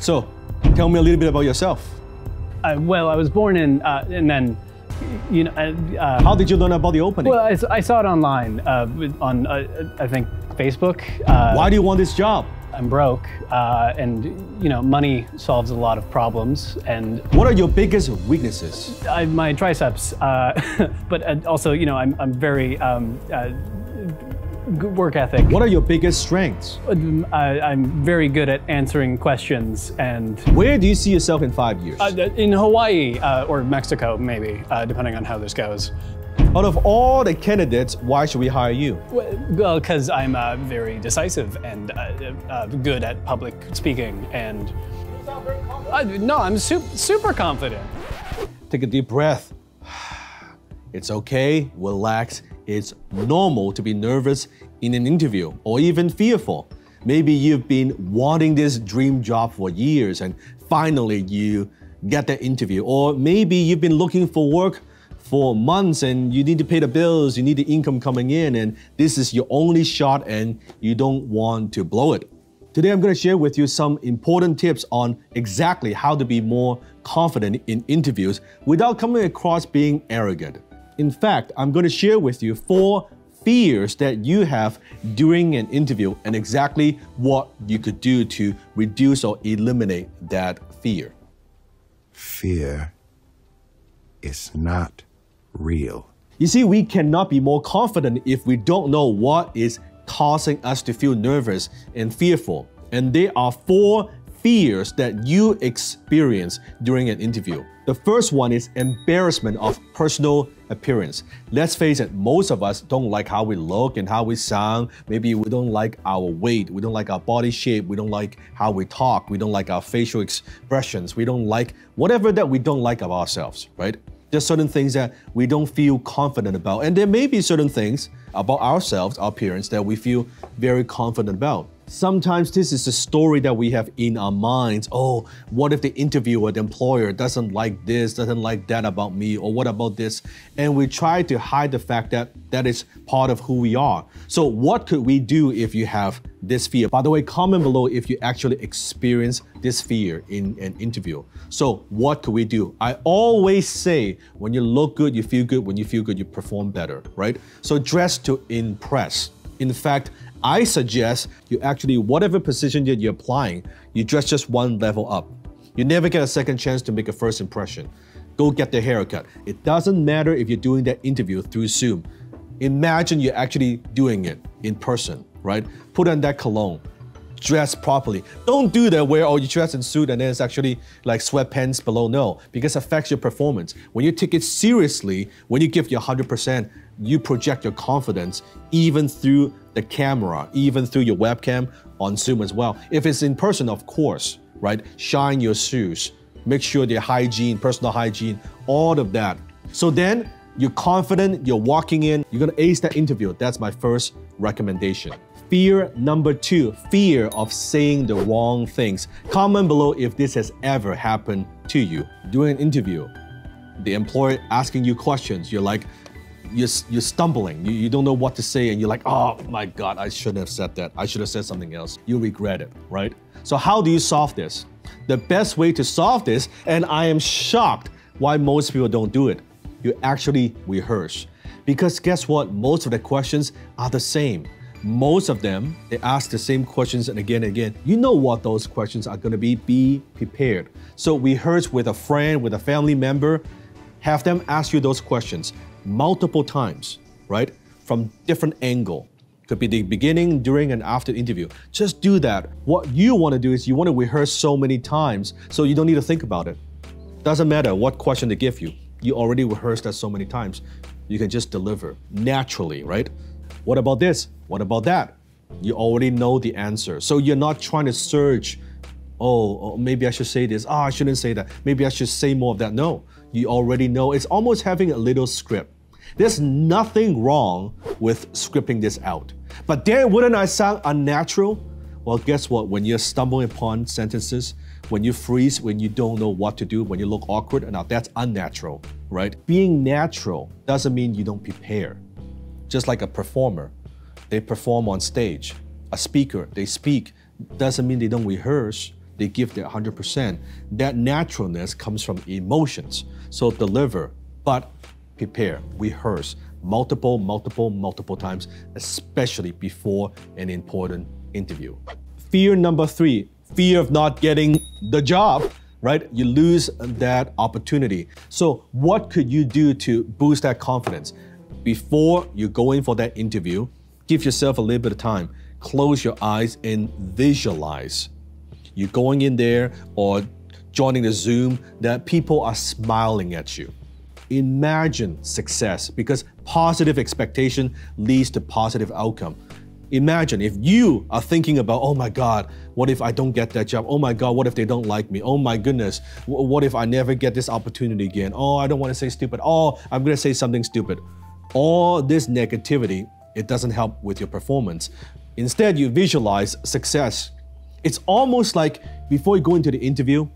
So, tell me a little bit about yourself. Well, I was born in, and then, How did you learn about the opening? Well, I saw it online on, I think, Facebook. Why do you want this job? I'm broke, and money solves a lot of problems. And what are your biggest weaknesses? My triceps, but also, I'm very good work ethic. What are your biggest strengths? I'm very good at answering questions. And where do you see yourself in 5 years? In Hawaii or Mexico, maybe, depending on how this goes. Out of all the candidates, why should we hire you? Well, because I'm very decisive and good at public speaking, and no, I'm super confident. Take a deep breath. It's okay, relax. It's normal to be nervous in an interview or even fearful. Maybe you've been wanting this dream job for years and finally you get that interview. Or maybe you've been looking for work for months and you need to pay the bills, you need the income coming in, and this is your only shot and you don't want to blow it. Today I'm going to share with you some important tips on exactly how to be more confident in interviews without coming across being arrogant. In fact, I'm going to share with you 4 fears that you have during an interview and exactly what you could do to reduce or eliminate that fear. Fear is not real. You see, we cannot be more confident if we don't know what is causing us to feel nervous and fearful. And there are 4 fears that you experience during an interview. The first one is embarrassment of personal appearance. Let's face it, most of us don't like how we look and how we sound. Maybe we don't like our weight, we don't like our body shape, we don't like how we talk, we don't like our facial expressions, we don't like whatever that we don't like of ourselves, right? There's certain things that we don't feel confident about. And there may be certain things about ourselves, our appearance, that we feel very confident about. Sometimes this is a story that we have in our minds. Oh, what if the interviewer, the employer doesn't like this, doesn't like that about me, or what about this? And we try to hide the fact that that is part of who we are. So what could we do if you have this fear? By the way, comment below if you actually experience this fear in an interview. So what could we do? I always say, when you look good, you feel good. When you feel good, you perform better, right? So dress to impress. In fact, I suggest you actually, whatever position that you're applying, you dress just one level up. You never get a second chance to make a first impression. Go get the haircut. It doesn't matter if you're doing that interview through Zoom. Imagine you're actually doing it in person, right? Put on that cologne. Dress properly. Don't do that where you dress in suit and then it's actually like sweatpants below. No, because it affects your performance. When you take it seriously, when you give your 100%, you project your confidence even through the camera, even through your webcam on Zoom as well. If it's in person, of course, right? Shine your shoes. Make sure their hygiene, personal hygiene, all of that. So then you're confident, you're walking in, you're gonna ace that interview. That's my first recommendation. Fear number 2, fear of saying the wrong things. Comment below if this has ever happened to you. During an interview, the employer asking you questions, you're like, you're stumbling, you don't know what to say, and you're like, oh my God, I shouldn't have said that. I should have said something else. You regret it, right? So how do you solve this? The best way to solve this, and I am shocked why most people don't do it, you actually rehearse. Because guess what? Most of the questions are the same. Most of them, they ask the same questions and again and again. You know what those questions are gonna be prepared. So rehearse with a friend, with a family member, have them ask you those questions multiple times, right? From different angle. Could be the beginning, during, and after the interview. Just do that. What you want to do is you want to rehearse so many times so you don't need to think about it. Doesn't matter what question they give you. You already rehearsed that so many times. You can just deliver naturally, right? What about this? What about that? You already know the answer. So you're not trying to search, oh, maybe I should say this. Oh, I shouldn't say that. Maybe I should say more of that. No, you already know. It's almost having a little script. There's nothing wrong with scripting this out. But then wouldn't I sound unnatural? Well, guess what? When you're stumbling upon sentences, when you freeze, when you don't know what to do, when you look awkward, now that's unnatural, right? Being natural doesn't mean you don't prepare. Just like a performer, they perform on stage. A speaker, they speak. Doesn't mean they don't rehearse. they give their 100%. That naturalness comes from emotions. So deliver, but prepare, rehearse multiple times, especially before an important interview. Fear number 3, fear of not getting the job, right? You lose that opportunity. So what could you do to boost that confidence? Before you go in for that interview, give yourself a little bit of time. Close your eyes and visualize. You're going in there or joining the Zoom that people are smiling at you. Imagine success, because positive expectation leads to positive outcome. Imagine if you are thinking about, oh my God, what if I don't get that job? Oh my God, what if they don't like me? Oh my goodness, what if I never get this opportunity again? Oh, I don't want to say stupid. Oh, I'm going to say something stupid. All this negativity, it doesn't help with your performance. Instead, you visualize success. It's almost like before you go into the interview,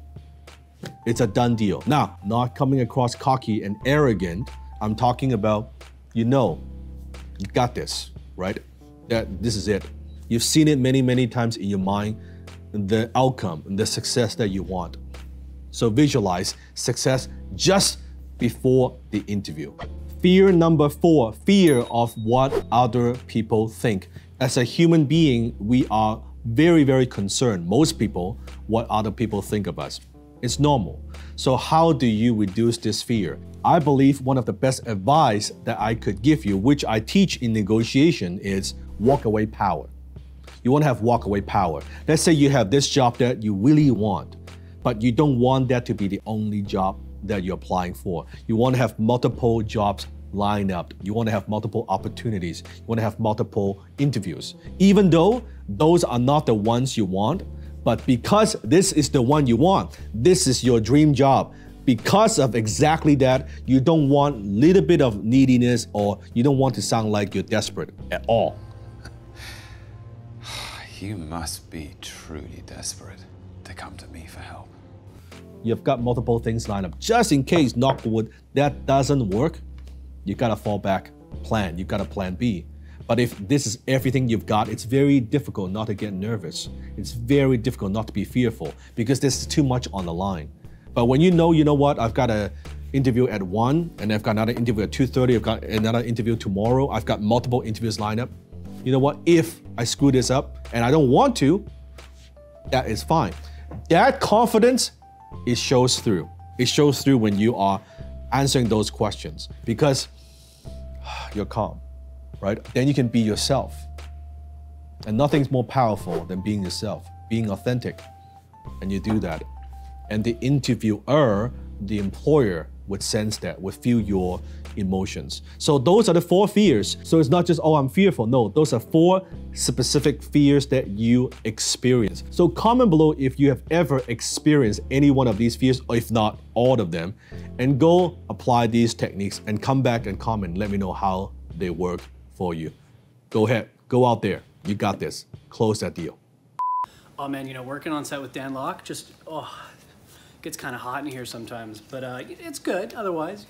it's a done deal. Now, not coming across cocky and arrogant, I'm talking about, you got this, right? That this is it. You've seen it many times in your mind, the outcome, the success that you want. So visualize success just before the interview. Fear number 4, fear of what other people think. As a human being, we are very concerned, most people, what other people think of us. It's normal. So how do you reduce this fear? I believe one of the best advice that I could give you, which I teach in negotiation, is walkaway power. You want to have walkaway power. Let's say you have this job that you really want, but you don't want that to be the only job that you're applying for. You want to have multiple jobs lined up. You want to have multiple opportunities. You want to have multiple interviews. Even though those are not the ones you want, but because this is the one you want, this is your dream job, because of exactly that, you don't want a little bit of neediness, or you don't want to sound like you're desperate at all. You must be truly desperate to come to me for help. You've got multiple things lined up. Just in case, knock wood, that doesn't work, you got a fallback plan. You got a plan B. But if this is everything you've got, it's very difficult not to get nervous. It's very difficult not to be fearful, because there's too much on the line. But when you know what, I've got an interview at 1, and I've got another interview at 2:30, I've got another interview tomorrow, I've got multiple interviews lined up. You know what, if I screw this up and I don't want to, that is fine. That confidence, it shows through. It shows through when you are answering those questions, because you're calm, right? Then you can be yourself. And nothing's more powerful than being yourself, being authentic. And you do that. And the interviewer, the employer, would sense that, would feel your emotions. So those are the 4 fears. So it's not just, oh, I'm fearful. No, those are 4 specific fears that you experience. So comment below if you have ever experienced any one of these fears, or if not all of them, and go apply these techniques and come back and comment. Let me know how they work for you. Go ahead, go out there. You got this. Close that deal. Oh man, working on set with Dan Lok, just, gets kind of hot in here sometimes, but it's good otherwise,